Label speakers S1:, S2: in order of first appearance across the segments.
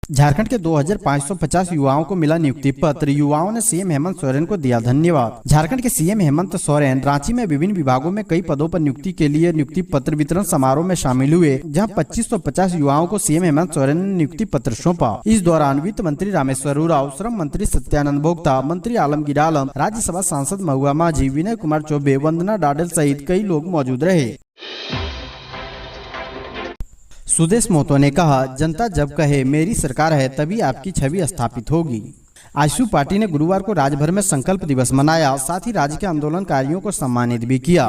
S1: झारखंड के 2550 युवाओं को मिला नियुक्ति पत्र। युवाओं ने सीएम हेमंत सोरेन को दिया धन्यवाद। झारखंड के सीएम हेमंत सोरेन रांची में विभिन्न विभागों में कई पदों पर नियुक्ति के लिए नियुक्ति पत्र वितरण समारोह में शामिल हुए, जहां 2550 युवाओं को सीएम हेमंत सोरेन ने नियुक्ति पत्र सौंपा। इस दौरान वित्त मंत्री रामेश्वर उरांव, श्रम मंत्री सत्यानंद भोक्ता, मंत्री आलमगीर आलम, राज्यसभा सांसद महुआ माझी, विनय कुमार चौबे, वंदना डाडेल सहित कई लोग मौजूद रहे। सुदेश महतो ने कहा, जनता जब कहे मेरी सरकार है तभी आपकी छवि स्थापित होगी। आजसू पार्टी ने गुरुवार को राज्य भर में संकल्प दिवस मनाया, साथ ही राज्य के आंदोलनकारियों को सम्मानित भी किया।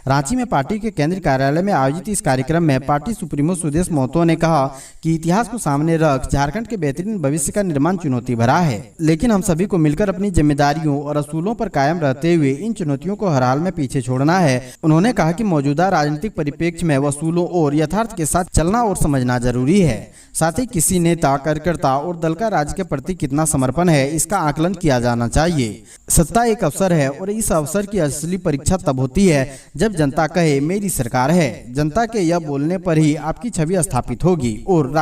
S1: रांची में पार्टी के केंद्रीय कार्यालय में आयोजित इस कार्यक्रम में पार्टी सुप्रीमो सुदेश महतो ने कहा कि इतिहास को सामने रख झारखंड के बेहतरीन भविष्य का निर्माण चुनौती भरा है, लेकिन हम सभी को मिलकर अपनी जिम्मेदारियों और असूलों पर कायम रहते हुए इन चुनौतियों को हर हाल में पीछे छोड़ना है। उन्होंने कहा कि मौजूदा राजनीतिक परिप्रेक्ष्य में असूलों और यथार्थ के साथ चलना और समझना जरूरी है। साथ ही किसी नेता, कार्यकर्ता और दल का राज्य के प्रति कितना समर्पण है, इसका आकलन किया जाना चाहिए। सत्ता एक अवसर है और इस अवसर की असली परीक्षा तब होती है जब जनता कहे मेरी सरकार है। जनता के यह बोलने पर ही आपकी छवि स्थापित होगी। और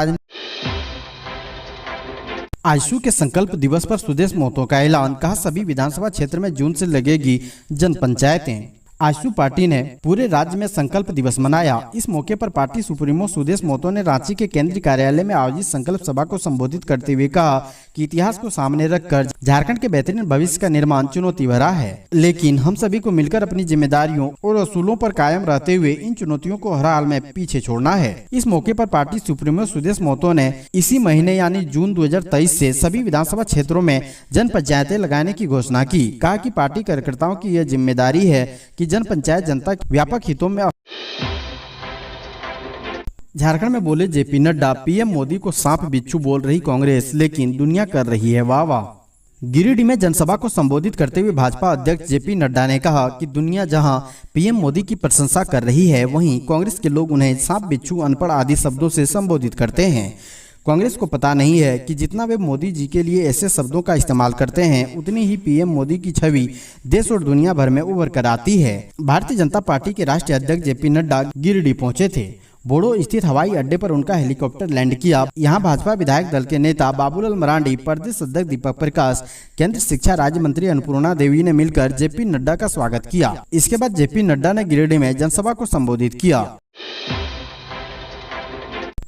S1: आजसू के संकल्प दिवस पर सुदेश महतो का ऐलान, कहा सभी विधानसभा क्षेत्र में जून से लगेगी जन पंचायतें। आजसू पार्टी ने पूरे राज्य में संकल्प दिवस मनाया। इस मौके पर पार्टी सुप्रीमो सुदेश महतो ने रांची के केंद्रीय कार्यालय में आयोजित संकल्प सभा को संबोधित करते हुए कहा कि इतिहास को सामने रखकर झारखंड के बेहतरीन भविष्य का निर्माण चुनौती भरा है, लेकिन हम सभी को मिलकर अपनी जिम्मेदारियों और असूलों पर कायम रहते हुए इन चुनौतियों को हर हाल में पीछे छोड़ना है। इस मौके पर पार्टी सुप्रीमो सुदेश महतो ने इसी महीने यानी जून 2023 से सभी विधानसभा क्षेत्रों में जन पंचायतें लगाने की घोषणा की। कहा कि पार्टी कार्यकर्ताओं की यह जिम्मेदारी है कि जन पंचायत जनता के व्यापक हितों में। झारखंड में बोले जेपी नड्डा, पीएम मोदी को सांप बिच्छू बोल रही कांग्रेस, लेकिन दुनिया कर रही है वाह वाह। गिरिडीह में जनसभा को संबोधित करते हुए भाजपा अध्यक्ष जेपी नड्डा ने कहा कि दुनिया जहां पीएम मोदी की प्रशंसा कर रही है, वहीं कांग्रेस के लोग उन्हें सांप बिच्छू, अनपढ़ आदि शब्दों से संबोधित करते हैं। कांग्रेस को पता नहीं है कि जितना वे मोदी जी के लिए ऐसे शब्दों का इस्तेमाल करते हैं, उतनी ही पीएम मोदी की छवि देश और दुनिया भर में उभर कर आती है। भारतीय जनता पार्टी के राष्ट्रीय अध्यक्ष जेपी नड्डा गिरिडीह पहुंचे थे। बोडो स्थित हवाई अड्डे पर उनका हेलीकॉप्टर लैंड किया। यहां भाजपा विधायक दल के नेता बाबूलाल मरांडी, प्रदेश अध्यक्ष दीपक प्रकाश, केंद्रीय शिक्षा राज्य मंत्री अन्नपूर्णा देवी ने मिलकर जेपी नड्डा का स्वागत किया। इसके बाद जेपी नड्डा ने गिरिडीह में जनसभा को संबोधित किया।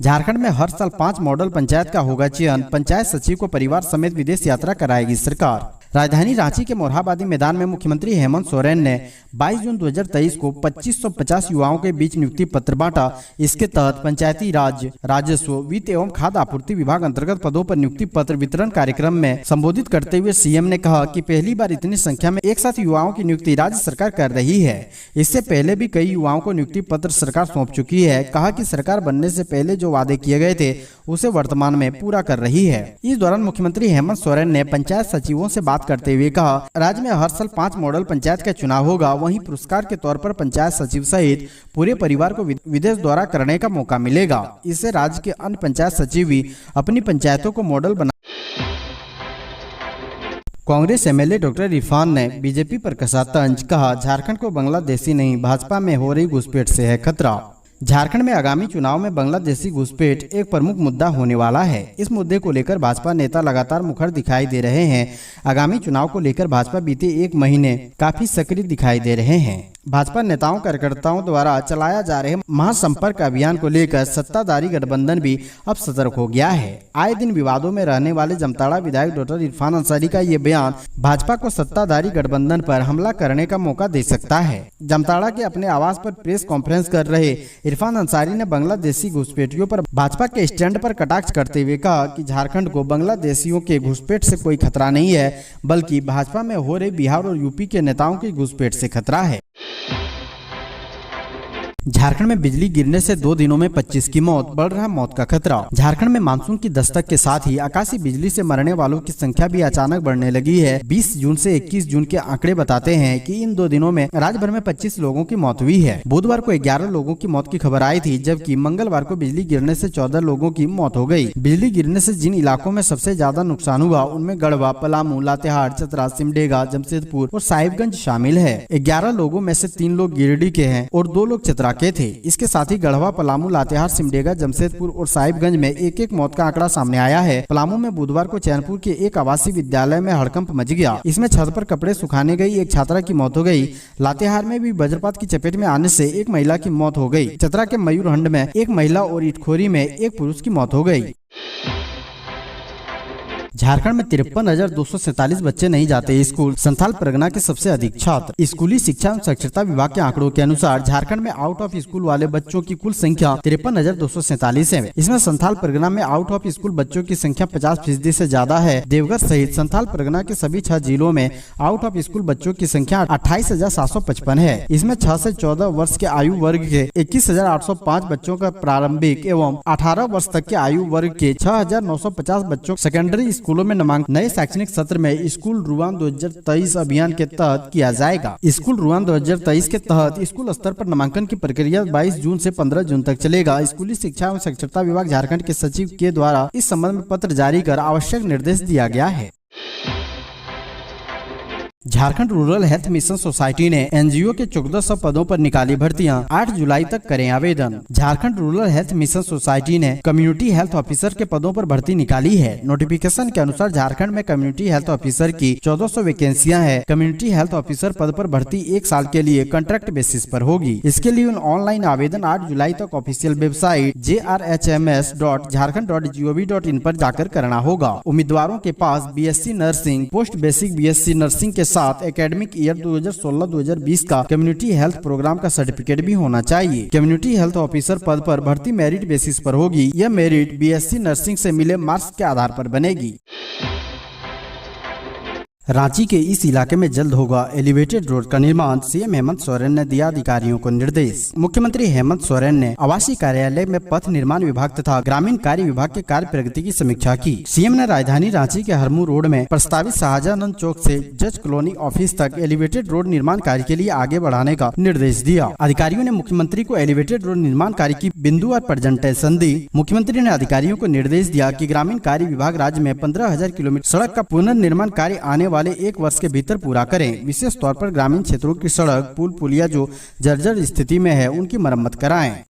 S1: झारखंड में हर साल 5 मॉडल पंचायत का होगा चयन, पंचायत सचिव को परिवार समेत विदेश यात्रा कराएगी सरकार। राजधानी रांची के मोरहाबादी मैदान में मुख्यमंत्री हेमंत सोरेन ने 22 जून 2023 को 2550 युवाओं के बीच नियुक्ति पत्र बांटा। इसके तहत पंचायती राज, राजस्व, वित्त एवं खाद्य आपूर्ति विभाग अंतर्गत पदों पर नियुक्ति पत्र वितरण कार्यक्रम में संबोधित करते हुए सीएम ने कहा कि पहली बार इतनी संख्या में एक साथ युवाओं की नियुक्ति राज्य सरकार कर रही है। इससे पहले भी कई युवाओं को नियुक्ति पत्र सरकार सौंप चुकी है। कहा कि सरकार बनने से पहले जो वादे किए गए थे उसे वर्तमान में पूरा कर रही है। इस दौरान मुख्यमंत्री हेमंत सोरेन ने पंचायत सचिवों से बात करते हुए कहा, राज्य में हर साल 5 मॉडल पंचायत का चुनाव होगा, वहीं पुरस्कार के तौर पर पंचायत सचिव सहित पूरे परिवार को विदेश दौरा करने का मौका मिलेगा। इससे राज्य के अन्य पंचायत सचिव भी अपनी पंचायतों को मॉडल बना। कांग्रेस एमएलए डॉक्टर इरफान ने बीजेपी पर कसा तंज, कहा झारखंड को बांग्लादेशी नहीं, भाजपा में हो रही घुसपैठ से है खतरा। झारखंड में आगामी चुनाव में बांग्लादेशी घुसपैठ एक प्रमुख मुद्दा होने वाला है। इस मुद्दे को लेकर भाजपा नेता लगातार मुखर दिखाई दे रहे हैं। आगामी चुनाव को लेकर भाजपा बीते 1 महीने काफी सक्रिय दिखाई दे रहे हैं। भाजपा नेताओं कार्यकर्ताओं द्वारा चलाया जा रहे महासंपर्क अभियान को लेकर सत्ताधारी गठबंधन भी अब सतर्क हो गया है। आए दिन विवादों में रहने वाले जामताड़ा विधायक डॉक्टर इरफान अंसारी का ये बयान भाजपा को सत्ताधारी गठबंधन पर हमला करने का मौका दे सकता है। जामताड़ा के अपने आवास पर प्रेस कॉन्फ्रेंस कर रहे इरफान अंसारी ने बांग्लादेशी घुसपैठियों पर भाजपा के स्टैंड पर कटाक्ष करते हुए कहा कि झारखंड को बांग्लादेशियों के घुसपैठ से कोई खतरा नहीं है, बल्कि भाजपा में हो रही बिहार और यूपी के नेताओं की घुसपैठ से खतरा है। झारखंड में बिजली गिरने से 2 दिनों में 25 की मौत, बढ़ रहा मौत का खतरा। झारखंड में मानसून की दस्तक के साथ ही आकाशीय बिजली से मरने वालों की संख्या भी अचानक बढ़ने लगी है। 20 जून से 21 जून के आंकड़े बताते हैं कि इन 2 दिनों में राज्य भर में 25 लोगों की मौत हुई है। बुधवार को 11 लोगों की मौत की खबर आई थी, जबकि मंगलवार को बिजली गिरने से 14 लोगों की मौत हो गई। बिजली गिरने से जिन इलाकों में सबसे ज्यादा नुकसान हुआ उनमें गढ़वा, पलामू, लातेहार, चतरा, सिमडेगा, जमशेदपुर और साहिबगंज शामिल है। 11 लोगों में से 3 लोग गिरिडीह के हैं और 2 लोग चतरा इलाके थे। इसके साथ ही गढ़वा, पलामू, लातेहार, सिमडेगा, जमशेदपुर और साहिबगंज में एक एक मौत का आंकड़ा सामने आया है। पलामू में बुधवार को चैनपुर के एक आवासीय विद्यालय में हड़कंप मच गया। इसमें छत पर कपड़े सुखाने गई एक छात्रा की मौत हो गई। लातेहार में भी वज्रपात की चपेट में आने से एक महिला की मौत हो गई। चतरा के मयूरहंड में एक महिला और इटखोरी में एक पुरुष की मौत हो गई। झारखंड में 53,247 बच्चे नहीं जाते स्कूल, संथाल परगना के सबसे अधिक छात्र। स्कूली शिक्षा एवं साक्षरता विभाग के आंकड़ों के अनुसार झारखंड में आउट ऑफ स्कूल वाले बच्चों की कुल संख्या 53,247 है। इसमें संथाल परगना में आउट ऑफ स्कूल बच्चों की संख्या 50% से ज्यादा है। देवघर सहित संथाल परगना के सभी 6 जिलों में आउट ऑफ स्कूल बच्चों की संख्या 28,755 है। इसमें 6 से 14 वर्ष के आयु वर्ग के 21,805 बच्चों का प्रारंभिक एवं 18 वर्ष तक के आयु वर्ग के 6,950 बच्चों सेकेंडरी स्कूलों में नामांकन नए शैक्षणिक सत्र में स्कूल रुआन 2023 अभियान के तहत किया जाएगा। स्कूल रुआन 2023 के तहत स्कूल स्तर पर नामांकन की प्रक्रिया 22 जून से 15 जून तक चलेगा। स्कूली शिक्षा एवं साक्षरता विभाग झारखंड के सचिव के द्वारा इस संबंध में पत्र जारी कर आवश्यक निर्देश दिया गया है। Jharkhand rural health mission society ने एनजीओ के 1400 पदों पर निकाली भर्तियां, 8 जुलाई तक करें आवेदन। Jharkhand rural health mission society ने कम्युनिटी हेल्थ ऑफिसर के पदों पर भर्ती निकाली है। नोटिफिकेशन के अनुसार झारखंड में कम्युनिटी हेल्थ ऑफिसर की 1400 वैकेंसियां हैं। कम्युनिटी हेल्थ ऑफिसर पद पर भर्ती 1 साल के लिए कॉन्ट्रैक्ट बेसिस पर होगी। इसके लिए ऑनलाइन आवेदन 8 जुलाई तक ऑफिशियल वेबसाइट jrhms.jharkhand.gov.in पर जाकर करना होगा। उम्मीदवारों के पास BSc nursing, post basic BSc nursing के साथ एकेडमिक ईयर 2016-2020 का कम्युनिटी हेल्थ प्रोग्राम का सर्टिफिकेट भी होना चाहिए। कम्युनिटी हेल्थ ऑफिसर पद पर भर्ती मेरिट बेसिस पर होगी। यह मेरिट BSc नर्सिंग से मिले मार्क्स के आधार पर बनेगी। रांची के इस इलाके में जल्द होगा एलिवेटेड रोड का निर्माण, सीएम हेमंत सोरेन ने दिया अधिकारियों को निर्देश। मुख्यमंत्री हेमंत सोरेन ने आवासीय कार्यालय में पथ निर्माण विभाग तथा ग्रामीण कार्य विभाग के कार्य प्रगति की समीक्षा की। सीएम ने राजधानी रांची के हरमू रोड में प्रस्तावित शाहजहानंद चौक से जज कॉलोनी ऑफिस तक एलिवेटेड रोड निर्माण कार्य के लिए आगे बढ़ाने का निर्देश दिया। अधिकारियों ने मुख्यमंत्री को एलिवेटेड रोड निर्माण कार्य की बिंदुवार प्रेजेंटेशन दी। मुख्यमंत्री ने अधिकारियों को निर्देश दिया कि ग्रामीण कार्य विभाग राज्य में 15,000 किलोमीटर सड़क का पुनर्निर्माण कार्य आने वाले 1 वर्ष के भीतर पूरा करें। विशेष तौर पर ग्रामीण क्षेत्रों की सड़क, पुल, पुलिया जो जर्जर स्थिति में है उनकी मरम्मत कराएं।